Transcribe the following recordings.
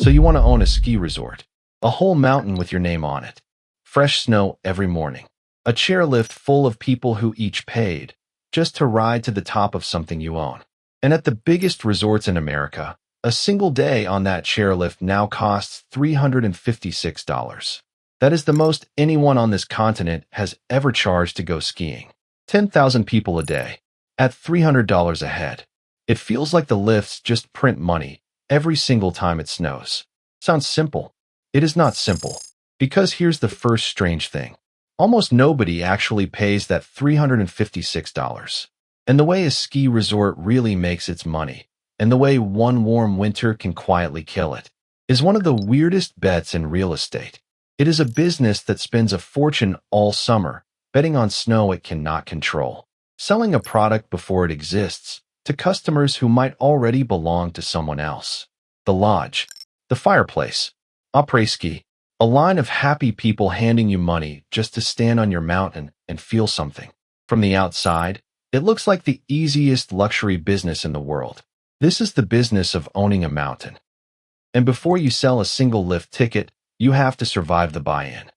So you want to own a ski resort, a whole mountain with your name on it, fresh snow every morning, a chairlift full of people who each paid just to ride to the top of something you own. And at the biggest resorts in America, a single day on that chairlift now costs $356. That is the most anyone on this continent has ever charged to go skiing. 10,000 people a day, at $300 a head. It feels like the lifts just print money every single time it snows. Sounds simple. It is not simple. Because here's the first strange thing. Almost nobody actually pays that $356. And the way a ski resort really makes its money, and the way one warm winter can quietly kill it, is one of the weirdest bets in real estate. It is a business that spends a fortune all summer, betting on snow it cannot control, selling a product before it exists, to customers who might already belong to someone else. The lodge, the fireplace, après-ski, a line of happy people handing you money just to stand on your mountain and feel something. From the outside, it looks like the easiest luxury business in the world. This is the business of owning a mountain. And before you sell a single lift ticket, you have to survive the buy-in.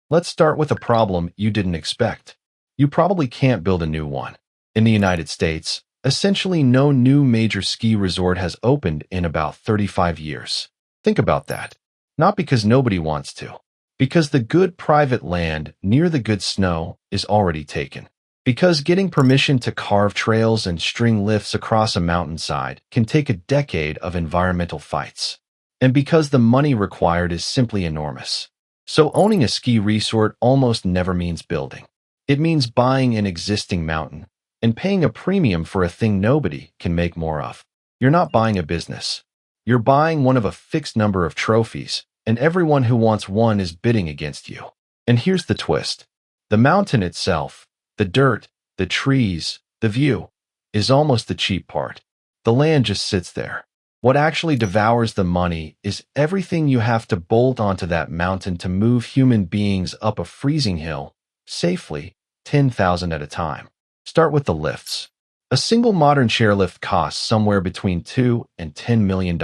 Let's start with a problem you didn't expect. You probably can't build a new one. In the United States, essentially no new major ski resort has opened in about 35 years. Think about that. Not because nobody wants to. Because the good private land near the good snow is already taken. Because getting permission to carve trails and string lifts across a mountainside can take a decade of environmental fights. And because the money required is simply enormous. So owning a ski resort almost never means building. It means buying an existing mountain and paying a premium for a thing nobody can make more of. You're not buying a business. You're buying one of a fixed number of trophies, and everyone who wants one is bidding against you. And here's the twist. The mountain itself, the dirt, the trees, the view, is almost the cheap part. The land just sits there. What actually devours the money is everything you have to bolt onto that mountain to move human beings up a freezing hill, safely, 10,000 at a time. Start with the lifts. A single modern chairlift costs somewhere between $2 and $10 million.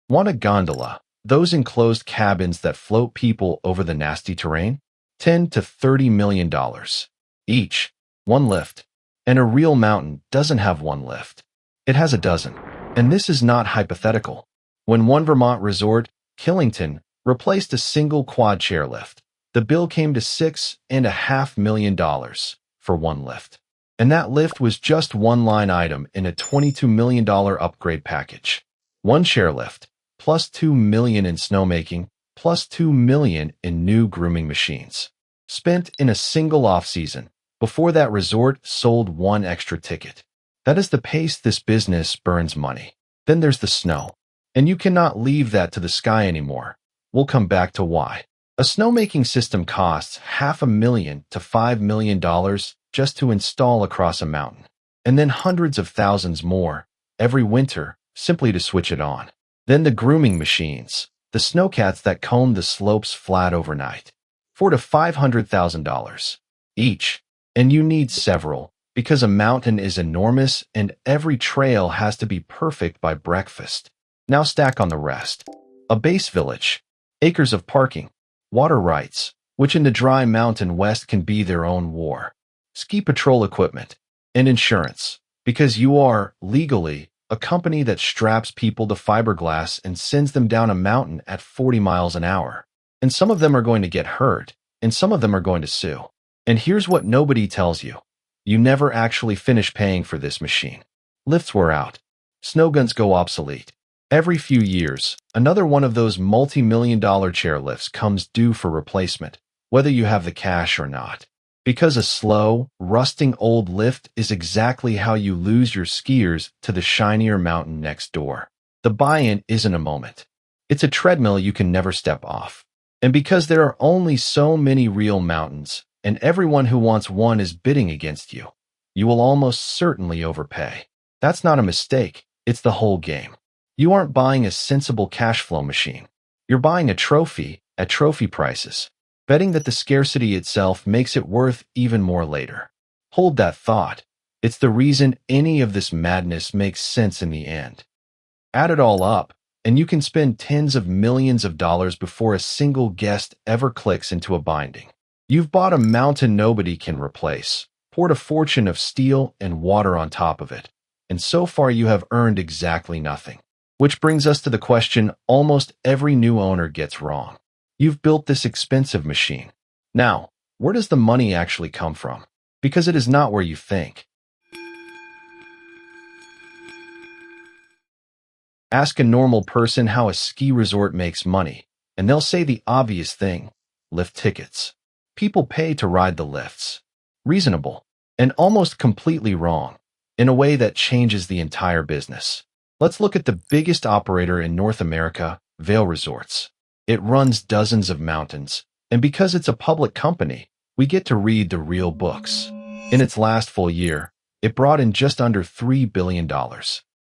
Want a gondola, those enclosed cabins that float people over the nasty terrain? $10 to $30 million. Each. One lift. And a real mountain doesn't have one lift. It has a dozen. And this is not hypothetical. When one Vermont resort, Killington, replaced a single quad chairlift, the bill came to $6.5 million for one lift. And that lift was just one line item in a $22 million upgrade package. One chairlift, plus $2 million in snowmaking, plus $2 million in new grooming machines. Spent in a single off-season, before that resort sold one extra ticket. That is the pace this business burns money. Then there's the snow. And you cannot leave that to the sky anymore. We'll come back to why. A snowmaking system costs $500,000 to $5 million just to install across a mountain, and then hundreds of thousands more every winter simply to switch it on. Then the grooming machines, the snowcats that comb the slopes flat overnight, $400,000 to $500,000 each. And you need several, because a mountain is enormous and every trail has to be perfect by breakfast. Now stack on the rest. A base village, acres of parking, water rights, which in the dry mountain west can be their own war, ski patrol equipment, and insurance, because you are, legally, a company that straps people to fiberglass and sends them down a mountain at 40 miles an hour. And some of them are going to get hurt, and some of them are going to sue. And here's what nobody tells you. You never actually finish paying for this machine. Lifts wear out. Snow guns go obsolete. Every few years, another one of those multi-million-dollar chairlifts comes due for replacement, whether you have the cash or not. Because a slow, rusting old lift is exactly how you lose your skiers to the shinier mountain next door. The buy-in isn't a moment. It's a treadmill you can never step off. And because there are only so many real mountains, and everyone who wants one is bidding against you, you will almost certainly overpay. That's not a mistake, it's the whole game. You aren't buying a sensible cash flow machine. You're buying a trophy at trophy prices, betting that the scarcity itself makes it worth even more later. Hold that thought, It's the reason any of this madness makes sense in the end. Add it all up, and you can spend tens of millions of dollars before a single guest ever clicks into a binding. You've bought a mountain nobody can replace, poured a fortune of steel and water on top of it, and so far you have earned exactly nothing. Which brings us to the question almost every new owner gets wrong. You've built this expensive machine. Now, where does the money actually come from? Because it is not where you think. Ask a normal person how a ski resort makes money, and they'll say the obvious thing: lift tickets. People pay to ride the lifts. Reasonable, and almost completely wrong, in a way that changes the entire business. Let's look at the biggest operator in North America, Vail Resorts. It runs dozens of mountains, and because it's a public company, we get to read the real books. In its last full year, it brought in just under $3 billion.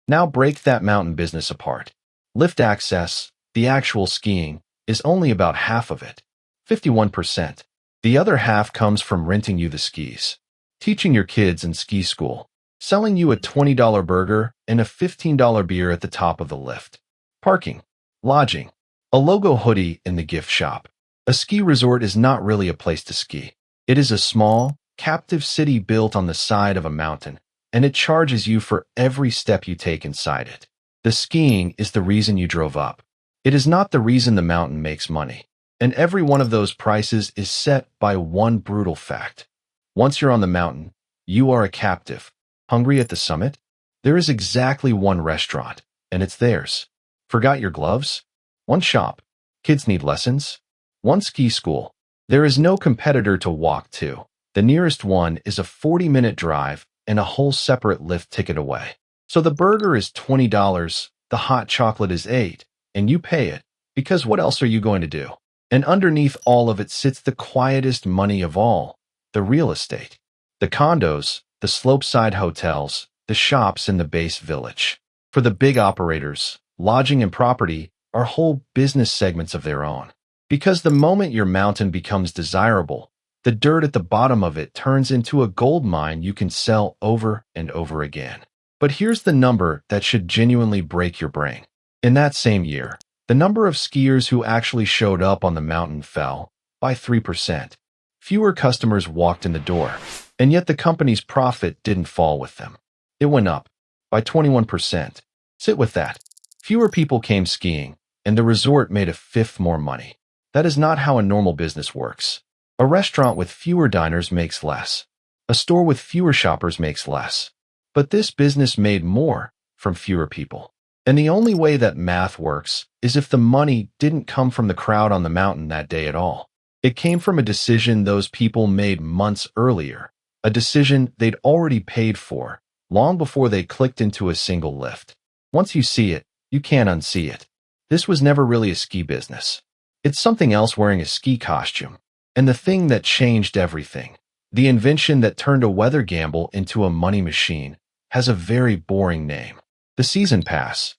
Now break that mountain business apart. Lift access, the actual skiing, is only about half of it, 51%. The other half comes from renting you the skis, teaching your kids in ski school, selling you a $20 burger and a $15 beer at the top of the lift, parking, lodging, a logo hoodie in the gift shop. A ski resort is not really a place to ski. It is a small, captive city built on the side of a mountain, and it charges you for every step you take inside it. The skiing is the reason you drove up. It is not the reason the mountain makes money. And every one of those prices is set by one brutal fact. Once you're on the mountain, you are a captive. Hungry at the summit? There is exactly one restaurant, and it's theirs. Forgot your gloves? One shop. Kids need lessons? One ski school. There is no competitor to walk to. The nearest one is a 40-minute drive and a whole separate lift ticket away. So the burger is $20, the hot chocolate is $8, and you pay it, because what else are you going to do? And underneath all of it sits the quietest money of all, the real estate. The condos, the slopeside hotels, the shops in the base village. For the big operators, lodging and property are whole business segments of their own. Because the moment your mountain becomes desirable, the dirt at the bottom of it turns into a gold mine you can sell over and over again. But here's the number that should genuinely break your brain. In that same year, the number of skiers who actually showed up on the mountain fell by 3%. Fewer customers walked in the door, and yet the company's profit didn't fall with them. It went up by 21%. Sit with that. Fewer people came skiing, and the resort made a fifth more money. That is not how a normal business works. A restaurant with fewer diners makes less. A store with fewer shoppers makes less. But this business made more from fewer people. And the only way that math works is if the money didn't come from the crowd on the mountain that day at all. It came from a decision those people made months earlier, a decision they'd already paid for, long before they clicked into a single lift. Once you see it, you can't unsee it. This was never really a ski business. It's something else wearing a ski costume. And the thing that changed everything, the invention that turned a weather gamble into a money machine, has a very boring name: the season pass.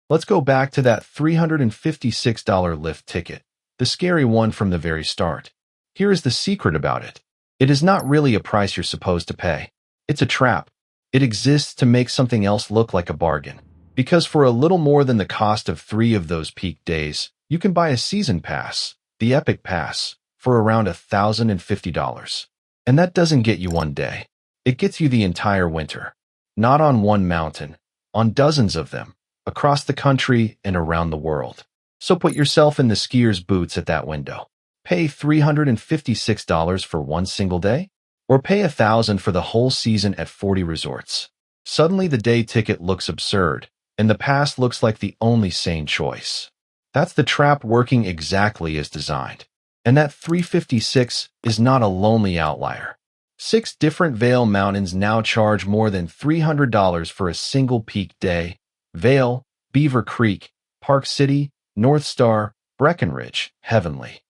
Let's go back to that $356 lift ticket, the scary one from the very start. Here is the secret about it. It is not really a price you're supposed to pay. It's a trap. It exists to make something else look like a bargain. Because for a little more than the cost of 3 of those peak days, you can buy a season pass, the Epic Pass, for around $1,050. And that doesn't get you one day. It gets you the entire winter. Not on one mountain, on dozens of them, across the country and around the world. So put yourself in the skier's boots at that window. Pay $356 for one single day? Or pay $1,000 for the whole season at 40 resorts. Suddenly the day ticket looks absurd, and the pass looks like the only sane choice. That's the trap working exactly as designed. And that $356 is not a lonely outlier. 6 different Vail mountains now charge more than $300 for a single peak day: Vail, Beaver Creek, Park City, North Star, Breckenridge, Heavenly.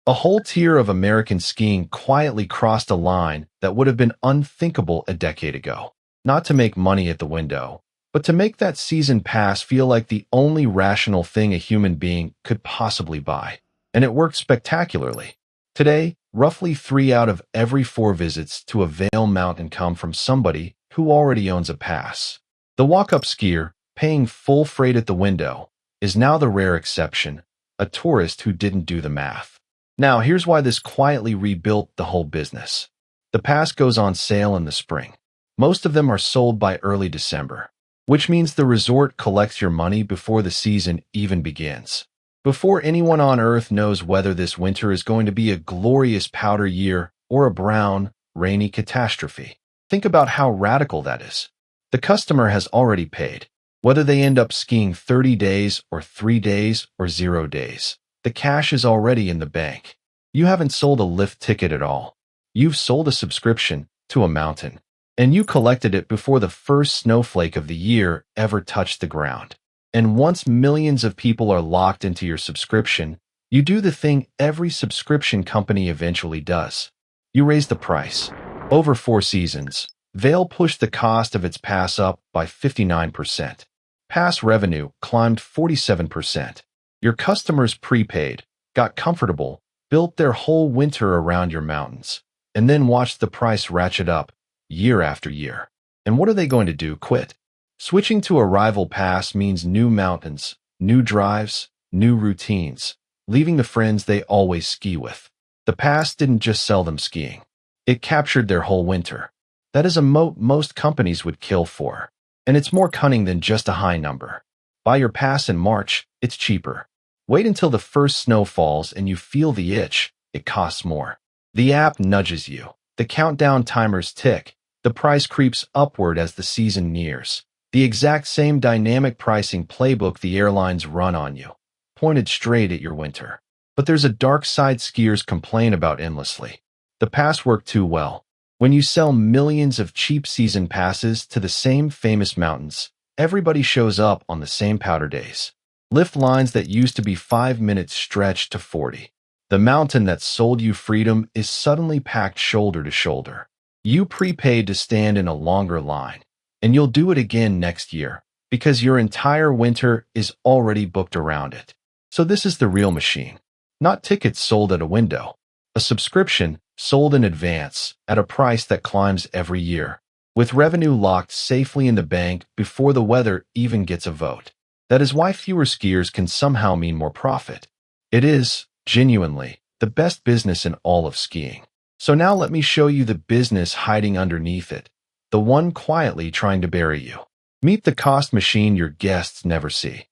A whole tier of American skiing quietly crossed a line that would have been unthinkable a decade ago. Not to make money at the window, but to make that season pass feel like the only rational thing a human being could possibly buy. And it worked spectacularly. Today, roughly 3 out of every 4 visits to a Vail mountain come from somebody who already owns a pass. The walk-up skier, paying full freight at the window, is now the rare exception, a tourist who didn't do the math. Now, here's why this quietly rebuilt the whole business. The pass goes on sale in the spring. Most of them are sold by early December, which means the resort collects your money before the season even begins. Before anyone on Earth knows whether this winter is going to be a glorious powder year or a brown, rainy catastrophe. Think about how radical that is. The customer has already paid, whether they end up skiing 30 days or 3 days or 0 days. The cash is already in the bank. You haven't sold a lift ticket at all. You've sold a subscription to a mountain, and you collected it before the first snowflake of the year ever touched the ground. And once millions of people are locked into your subscription, you do the thing every subscription company eventually does. You raise the price. Over 4 seasons, Vail pushed the cost of its pass up by 59%. Pass revenue climbed 47%. Your customers prepaid, got comfortable, built their whole winter around your mountains, and then watched the price ratchet up year after year. And what are they going to do? Quit? Switching to a rival pass means new mountains, new drives, new routines, leaving the friends they always ski with. The pass didn't just sell them skiing. It captured their whole winter. That is a moat most companies would kill for. And it's more cunning than just a high number. Buy your pass in March, it's cheaper. Wait until the first snow falls and you feel the itch, it costs more. The app nudges you. The countdown timers tick. The price creeps upward as the season nears. The exact same dynamic pricing playbook the airlines run on you, pointed straight at your winter. But there's a dark side skiers complain about endlessly. The pass worked too well. When you sell millions of cheap season passes to the same famous mountains, everybody shows up on the same powder days. Lift lines that used to be 5 minutes stretch to 40. The mountain that sold you freedom is suddenly packed shoulder to shoulder. You prepaid to stand in a longer line. And you'll do it again next year, because your entire winter is already booked around it. So this is the real machine. Not tickets sold at a window. A subscription sold in advance at a price that climbs every year, with revenue locked safely in the bank before the weather even gets a vote. That is why fewer skiers can somehow mean more profit. It is, genuinely, the best business in all of skiing. So now let me show you the business hiding underneath it. The one quietly trying to bury you. Meet the cost machine your guests never see.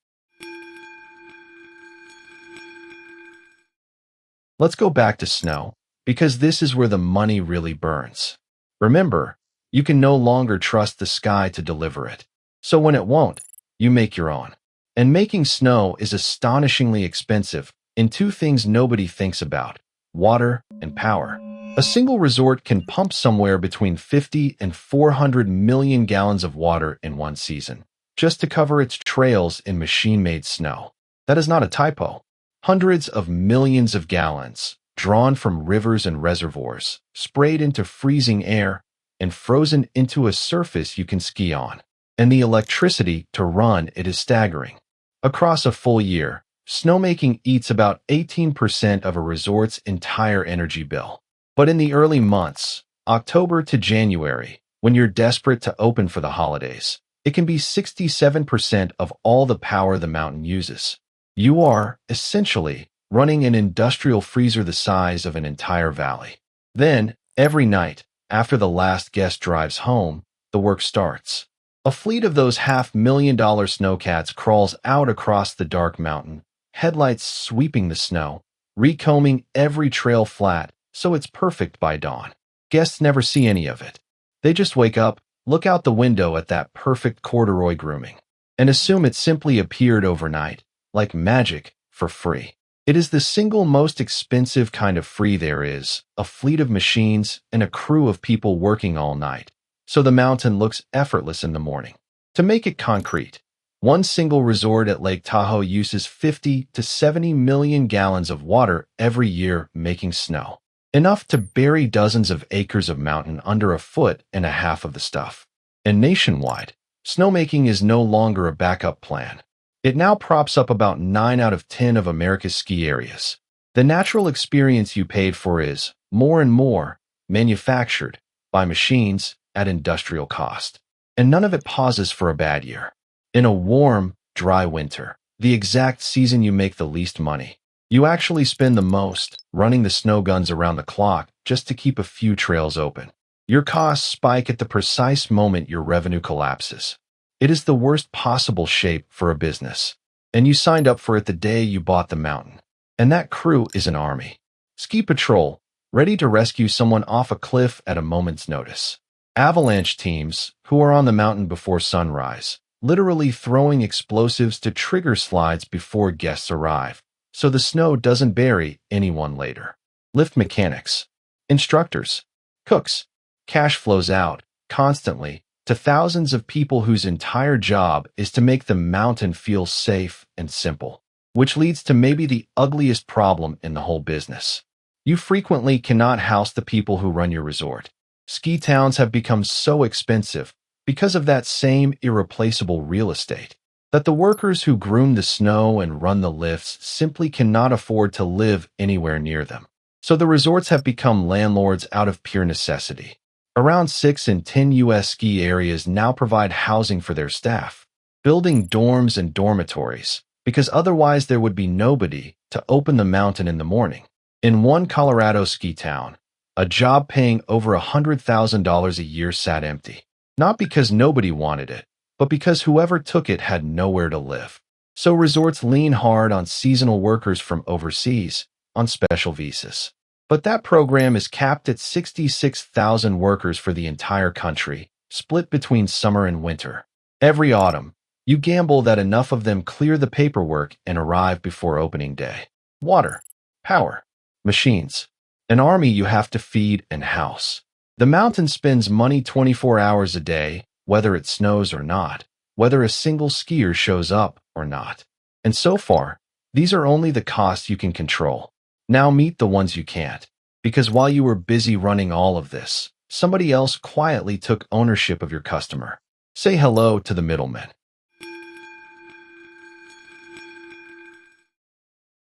Let's go back to snow, because this is where the money really burns. Remember, you can no longer trust the sky to deliver it. So when it won't, you make your own. And making snow is astonishingly expensive in 2 things nobody thinks about: water and power. A single resort can pump somewhere between 50 and 400 million gallons of water in one season, just to cover its trails in machine-made snow. That is not a typo. Hundreds of millions of gallons, drawn from rivers and reservoirs, sprayed into freezing air, and frozen into a surface you can ski on. And the electricity to run it is staggering. Across a full year, snowmaking eats about 18% of a resort's entire energy bill. But in the early months, October to January, when you're desperate to open for the holidays, it can be 67% of all the power the mountain uses. You are, essentially, running an industrial freezer the size of an entire valley. Then, every night, after the last guest drives home, the work starts. A fleet of those $500,000 snowcats crawls out across the dark mountain, headlights sweeping the snow, recombing every trail flat, so it's perfect by dawn. Guests never see any of it. They just wake up, look out the window at that perfect corduroy grooming, and assume it simply appeared overnight, like magic, for free. It is the single most expensive kind of free there is, a fleet of machines and a crew of people working all night, so the mountain looks effortless in the morning. To make it concrete, one single resort at Lake Tahoe uses 50 to 70 million gallons of water every year making snow. Enough to bury dozens of acres of mountain under 1.5 feet of the stuff. And nationwide, snowmaking is no longer a backup plan. It now props up about 9 out of 10 of America's ski areas. The natural experience you paid for is, more and more, manufactured by machines at industrial cost. And none of it pauses for a bad year. In a warm, dry winter, the exact season you make the least money, you actually spend the most running the snow guns around the clock just to keep a few trails open. Your costs spike at the precise moment your revenue collapses. It is the worst possible shape for a business, and you signed up for it the day you bought the mountain. And that crew is an army. Ski patrol, ready to rescue someone off a cliff at a moment's notice. Avalanche teams, who are on the mountain before sunrise, literally throwing explosives to trigger slides before guests arrive, so the snow doesn't bury anyone later. Lift mechanics, instructors, cooks. Cash flows out, constantly, to thousands of people whose entire job is to make the mountain feel safe and simple, which leads to maybe the ugliest problem in the whole business. You frequently cannot house the people who run your resort. Ski towns have become so expensive because of that same irreplaceable real estate that the workers who groom the snow and run the lifts simply cannot afford to live anywhere near them. So the resorts have become landlords out of pure necessity. Around 6 in 10 U.S. ski areas now provide housing for their staff, building dorms and dormitories, because otherwise there would be nobody to open the mountain in the morning. In one Colorado ski town, a job paying over $100,000 a year sat empty, not because nobody wanted it, but because whoever took it had nowhere to live. So resorts lean hard on seasonal workers from overseas, on special visas. But that program is capped at 66,000 workers for the entire country, split between summer and winter. Every autumn, you gamble that enough of them clear the paperwork and arrive before opening day. Water, power, machines, an army you have to feed and house. The mountain spends money 24 hours a day, whether it snows or not, whether a single skier shows up or not. And so far, these are only the costs you can control. Now meet the ones you can't, because while you were busy running all of this, somebody else quietly took ownership of your customer. Say hello to the middlemen.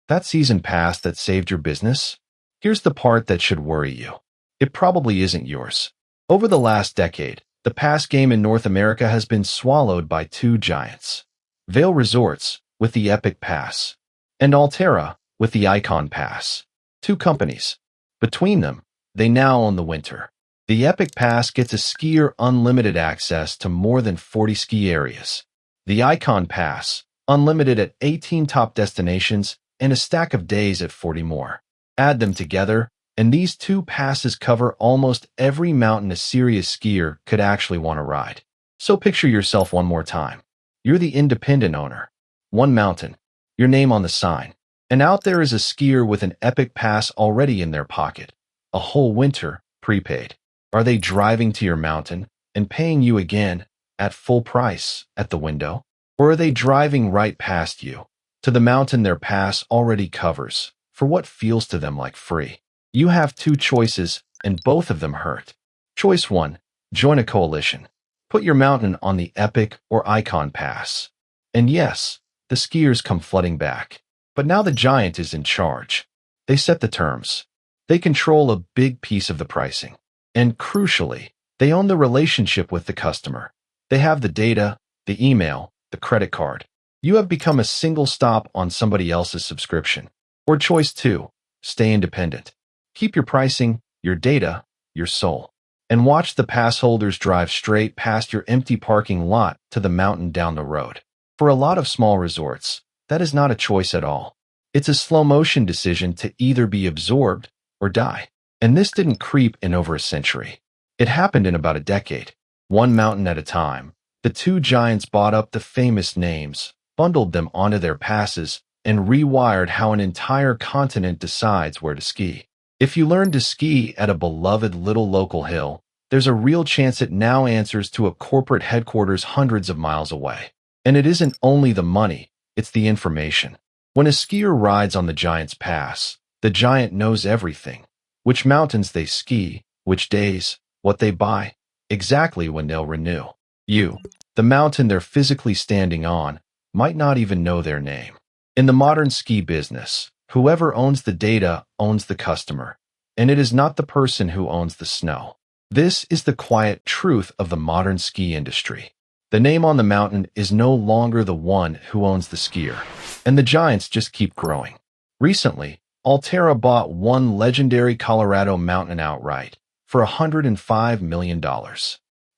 That season pass that saved your business? Here's the part that should worry you. It probably isn't yours. Over the last decade, the pass game in North America has been swallowed by two giants. Vail Resorts, with the Epic Pass, and Alterra, with the Ikon Pass. Two companies. Between them, they now own the winter. The Epic Pass gets a skier unlimited access to more than 40 ski areas. The Ikon Pass, unlimited at 18 top destinations and a stack of days at 40 more. Add them together, and these two passes cover almost every mountain a serious skier could actually want to ride. So picture yourself one more time. You're the independent owner. One mountain, your name on the sign. And out there is a skier with an Epic Pass already in their pocket. A whole winter, prepaid. Are they driving to your mountain and paying you again, at full price, at the window? Or are they driving right past you, to the mountain their pass already covers, for what feels to them like free? You have two choices, and both of them hurt. Choice 1, join a coalition. Put your mountain on the Epic or Ikon Pass. And yes, the skiers come flooding back. But now the giant is in charge. They set the terms. They control a big piece of the pricing. And crucially, they own the relationship with the customer. They have the data, the email, the credit card. You have become a single stop on somebody else's subscription. Or choice 2, stay independent. Keep your pricing, your data, your soul. And watch the pass holders drive straight past your empty parking lot to the mountain down the road. For a lot of small resorts, that is not a choice at all. It's a slow-motion decision to either be absorbed or die. And this didn't creep in over a century. It happened in about a decade. One mountain at a time, the two giants bought up the famous names, bundled them onto their passes, and rewired how an entire continent decides where to ski. If you learn to ski at a beloved little local hill, there's a real chance it now answers to a corporate headquarters hundreds of miles away. And it isn't only the money, it's the information. When a skier rides on the giant's pass, the giant knows everything. Which mountains they ski, which days, what they buy, exactly when they'll renew. You, the mountain they're physically standing on, might not even know their name. In the modern ski business, Whoever owns the data owns the customer, and it is not the person who owns the snow. This is the quiet truth of the modern ski industry. The name on the mountain is no longer the one who owns the skier, and the giants just keep growing. Recently, Altera bought one legendary Colorado mountain outright for $105 million.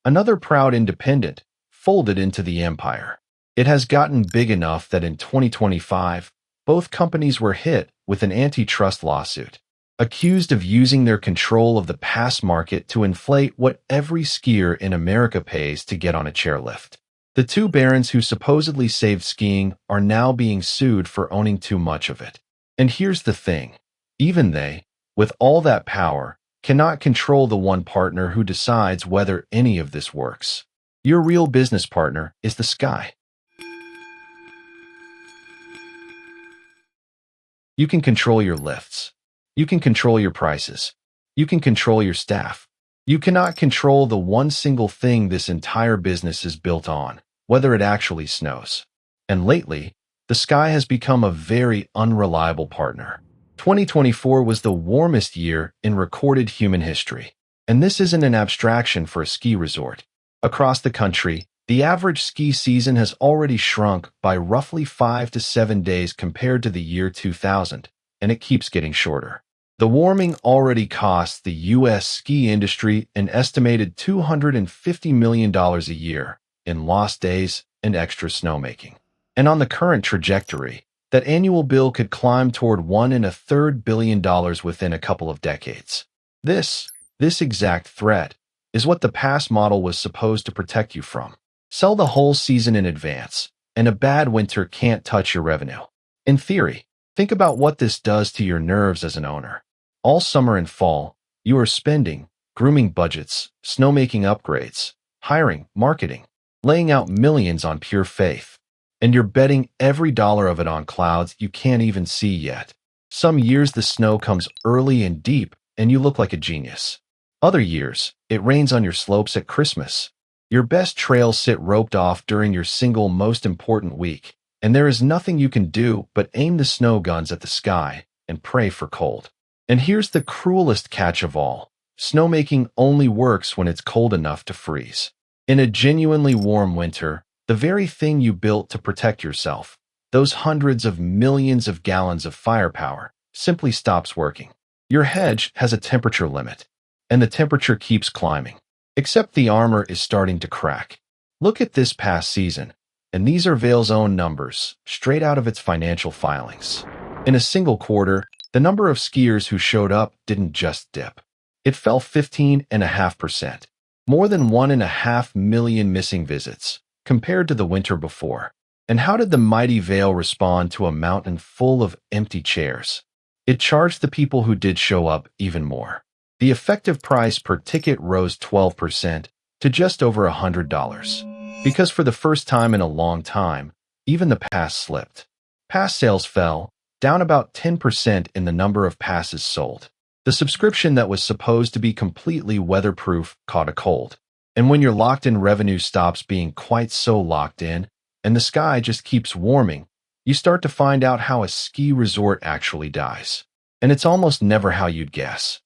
Another proud independent folded into the empire. It has gotten big enough that in 2025, both companies were hit with an antitrust lawsuit, accused of using their control of the pass market to inflate what every skier in America pays to get on a chairlift. The two barons who supposedly saved skiing are now being sued for owning too much of it. And here's the thing, even they, with all that power, cannot control the one partner who decides whether any of this works. Your real business partner is the sky. You can control your lifts. You can control your prices. You can control your staff. You cannot control the one single thing this entire business is built on, whether it actually snows. And lately, the sky has become a very unreliable partner. 2024 was the warmest year in recorded human history. And this isn't an abstraction for a ski resort. Across the country, the average ski season has already shrunk by roughly 5 to 7 days compared to the year 2000, and it keeps getting shorter. The warming already costs the U.S. ski industry an estimated $250 million a year in lost days and extra snowmaking. And on the current trajectory, that annual bill could climb toward $1.33 billion within a couple of decades. This exact threat is what the pass model was supposed to protect you from. Sell the whole season in advance, and a bad winter can't touch your revenue. In theory, think about what this does to your nerves as an owner. All summer and fall, you are spending, grooming budgets, snowmaking upgrades, hiring, marketing, laying out millions on pure faith. And you're betting every dollar of it on clouds you can't even see yet. Some years the snow comes early and deep, and you look like a genius. Other years, it rains on your slopes at Christmas. Your best trails sit roped off during your single most important week, and there is nothing you can do but aim the snow guns at the sky and pray for cold. And here's the cruelest catch of all. Snowmaking only works when it's cold enough to freeze. In a genuinely warm winter, the very thing you built to protect yourself, those hundreds of millions of gallons of firepower, simply stops working. Your hedge has a temperature limit, and the temperature keeps climbing. Except the armor is starting to crack. Look at this past season, and these are Vail's own numbers, straight out of its financial filings. In a single quarter, the number of skiers who showed up didn't just dip. It fell 15.5%, more than 1.5 million missing visits, compared to the winter before. And how did the mighty Vail respond to a mountain full of empty chairs? It charged the people who did show up even more. The effective price per ticket rose 12% to just over $100. Because for the first time in a long time, even the pass slipped. Pass sales fell, down about 10% in the number of passes sold. The subscription that was supposed to be completely weatherproof caught a cold. And when your locked-in revenue stops being quite so locked in, and the sky just keeps warming, you start to find out how a ski resort actually dies. And it's almost never how you'd guess.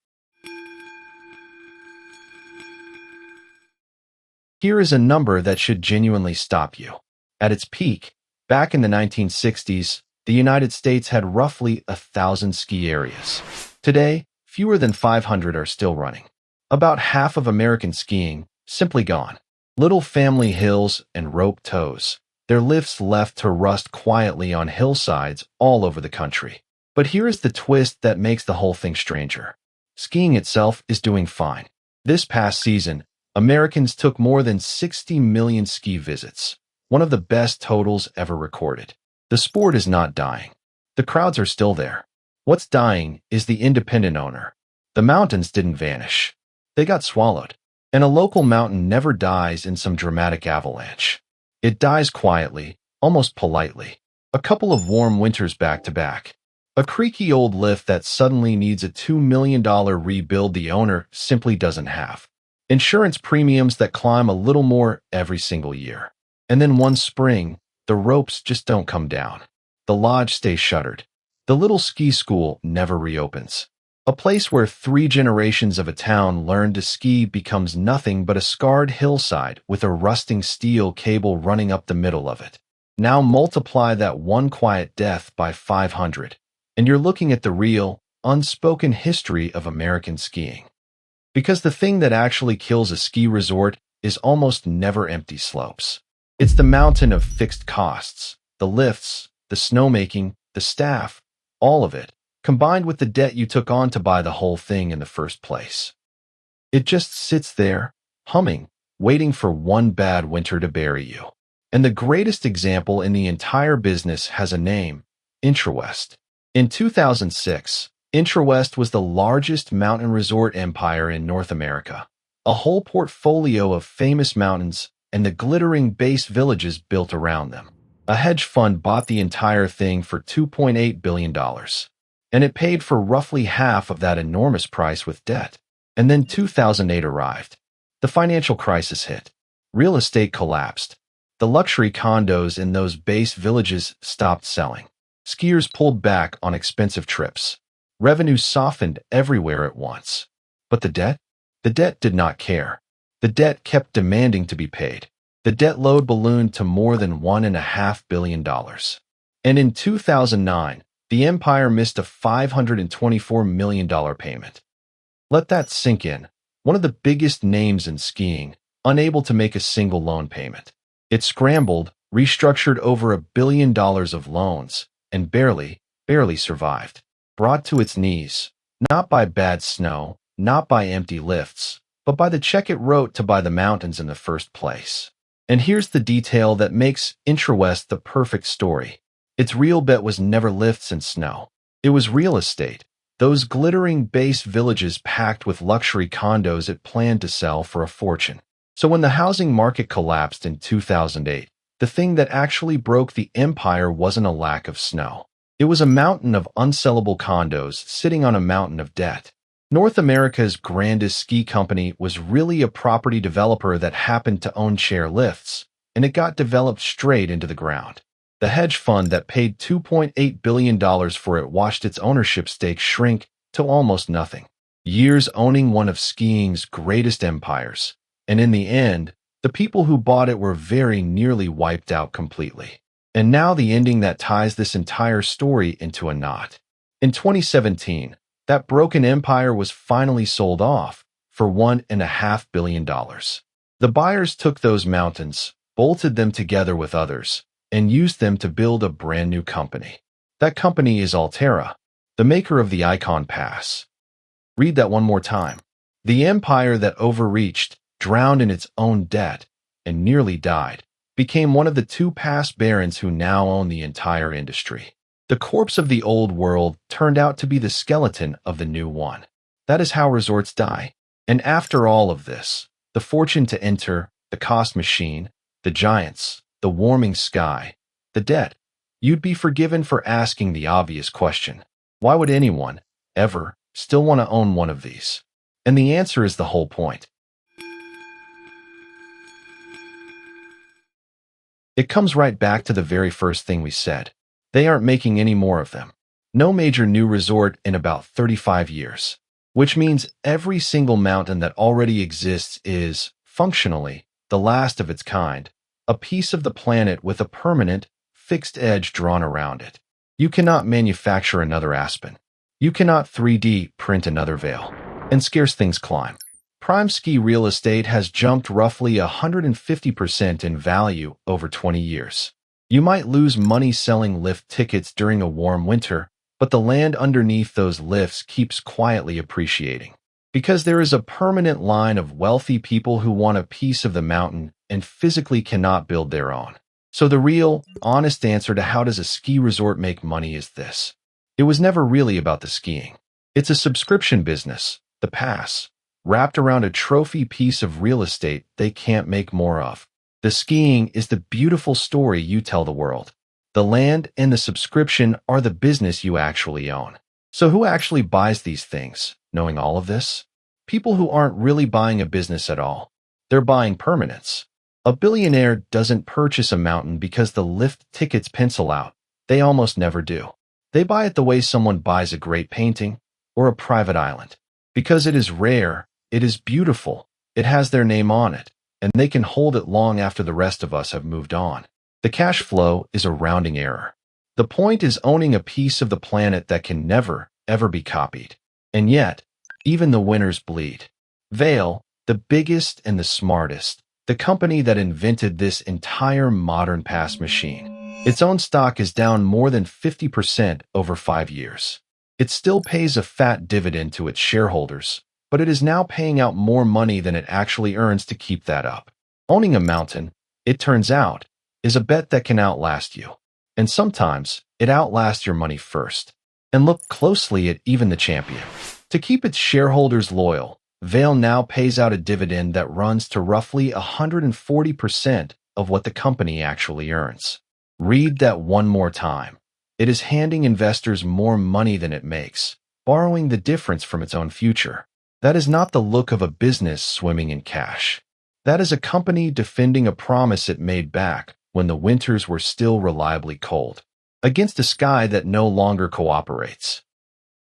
Here is a number that should genuinely stop you. At its peak, back in the 1960s, the United States had roughly 1,000 ski areas. Today, fewer than 500 are still running. About half of American skiing, simply gone. Little family hills and rope tows, their lifts left to rust quietly on hillsides all over the country. But here is the twist that makes the whole thing stranger. Skiing itself is doing fine. This past season, Americans took more than 60 million ski visits, one of the best totals ever recorded. The sport is not dying. The crowds are still there. What's dying is the independent owner. The mountains didn't vanish. They got swallowed. And a local mountain never dies in some dramatic avalanche. It dies quietly, almost politely. A couple of warm winters back to back. A creaky old lift that suddenly needs a $2 million rebuild the owner simply doesn't have. Insurance premiums that climb a little more every single year. And then one spring, the ropes just don't come down. The lodge stays shuttered. The little ski school never reopens. A place where 3 generations of a town learned to ski becomes nothing but a scarred hillside with a rusting steel cable running up the middle of it. Now multiply that one quiet death by 500, and you're looking at the real, unspoken history of American skiing. Because the thing that actually kills a ski resort is almost never empty slopes. It's the mountain of fixed costs, the lifts, the snowmaking, the staff, all of it, combined with the debt you took on to buy the whole thing in the first place. It just sits there, humming, waiting for one bad winter to bury you. And the greatest example in the entire business has a name: IntraWest. In 2006, IntraWest was the largest mountain resort empire in North America. A whole portfolio of famous mountains and the glittering base villages built around them. A hedge fund bought the entire thing for $2.8 billion, and it paid for roughly half of that enormous price with debt. And then 2008 arrived. The financial crisis hit. Real estate collapsed. The luxury condos in those base villages stopped selling. Skiers pulled back on expensive trips. Revenue softened everywhere at once. But the debt? The debt did not care. The debt kept demanding to be paid. The debt load ballooned to more than $1.5 billion. And in 2009, the empire missed a $524 million payment. Let that sink in. One of the biggest names in skiing, unable to make a single loan payment. It scrambled, restructured over $1 billion of loans, and barely survived. Brought to its knees, not by bad snow, not by empty lifts, but by the check it wrote to buy the mountains in the first place. And here's the detail that makes IntraWest the perfect story. Its real bet was never lifts and snow. It was real estate. Those glittering base villages packed with luxury condos it planned to sell for a fortune. So when the housing market collapsed in 2008, the thing that actually broke the empire wasn't a lack of snow. It was a mountain of unsellable condos sitting on a mountain of debt. North America's grandest ski company was really a property developer that happened to own chair lifts, and it got developed straight into the ground. The hedge fund that paid $2.8 billion for it watched its ownership stake shrink to almost nothing. Years owning one of skiing's greatest empires. And in the end, the people who bought it were very nearly wiped out completely. And now the ending that ties this entire story into a knot. In 2017, that broken empire was finally sold off for $1.5 billion. The buyers took those mountains, bolted them together with others, and used them to build a brand new company. That company is Altera, the maker of the Ikon Pass. Read that one more time. The empire that overreached, drowned in its own debt, and nearly died, became one of the 2 past barons who now own the entire industry. The corpse of the old world turned out to be the skeleton of the new one. That is how resorts die. And after all of this, the fortune to enter, the cost machine, the giants, the warming sky, the debt, you'd be forgiven for asking the obvious question. Why would anyone, ever, still want to own one of these? And the answer is the whole point. It comes right back to the very first thing we said. They aren't making any more of them. No major new resort in about 35 years. Which means every single mountain that already exists is, functionally, the last of its kind, a piece of the planet with a permanent, fixed edge drawn around it. You cannot manufacture another Aspen. You cannot 3D print another Vail. And scarce things climb. Prime ski real estate has jumped roughly 150% in value over 20 years. You might lose money selling lift tickets during a warm winter, but the land underneath those lifts keeps quietly appreciating. Because there is a permanent line of wealthy people who want a piece of the mountain and physically cannot build their own. So the real, honest answer to how does a ski resort make money is this. It was never really about the skiing. It's a subscription business, the pass, wrapped around a trophy piece of real estate they can't make more of. The skiing is the beautiful story you tell the world. The land and the subscription are the business you actually own. So who actually buys these things, knowing all of this? People who aren't really buying a business at all. They're buying permanence. A billionaire doesn't purchase a mountain because the lift tickets pencil out. They almost never do. They buy it the way someone buys a great painting or a private island. Because it is rare, it is beautiful, it has their name on it, and they can hold it long after the rest of us have moved on. The cash flow is a rounding error. The point is owning a piece of the planet that can never, ever be copied. And yet, even the winners bleed. Vail, the biggest and the smartest, the company that invented this entire modern pass machine. Its own stock is down more than 50% over 5 years. It still pays a fat dividend to its shareholders, but it is now paying out more money than it actually earns to keep that up. Owning a mountain, it turns out, is a bet that can outlast you. And sometimes, it outlasts your money first. And look closely at even the champion. To keep its shareholders loyal, Vail now pays out a dividend that runs to roughly 140% of what the company actually earns. Read that one more time. It is handing investors more money than it makes, borrowing the difference from its own future. That is not the look of a business swimming in cash. That is a company defending a promise it made back when the winters were still reliably cold, against a sky that no longer cooperates.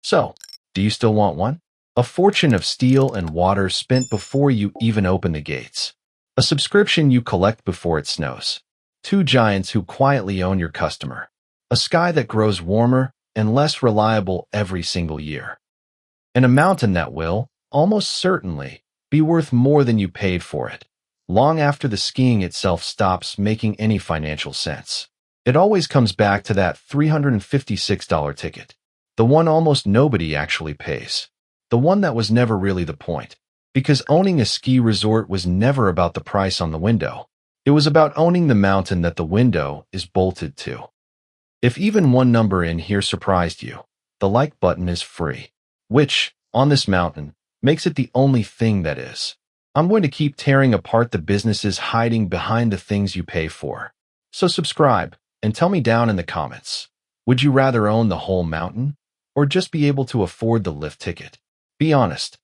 So, do you still want one? A fortune of steel and water spent before you even open the gates. A subscription you collect before it snows. Two giants who quietly own your customer. A sky that grows warmer and less reliable every single year. And a mountain that will, almost certainly, be worth more than you paid for it, long after the skiing itself stops making any financial sense. It always comes back to that $356 ticket, the one almost nobody actually pays, the one that was never really the point, because owning a ski resort was never about the price on the window. It was about owning the mountain that the window is bolted to. If even one number in here surprised you, the like button is free, which, on this mountain, makes it the only thing that is. I'm going to keep tearing apart the businesses hiding behind the things you pay for. So subscribe, and tell me down in the comments. Would you rather own the whole mountain, or just be able to afford the lift ticket? Be honest.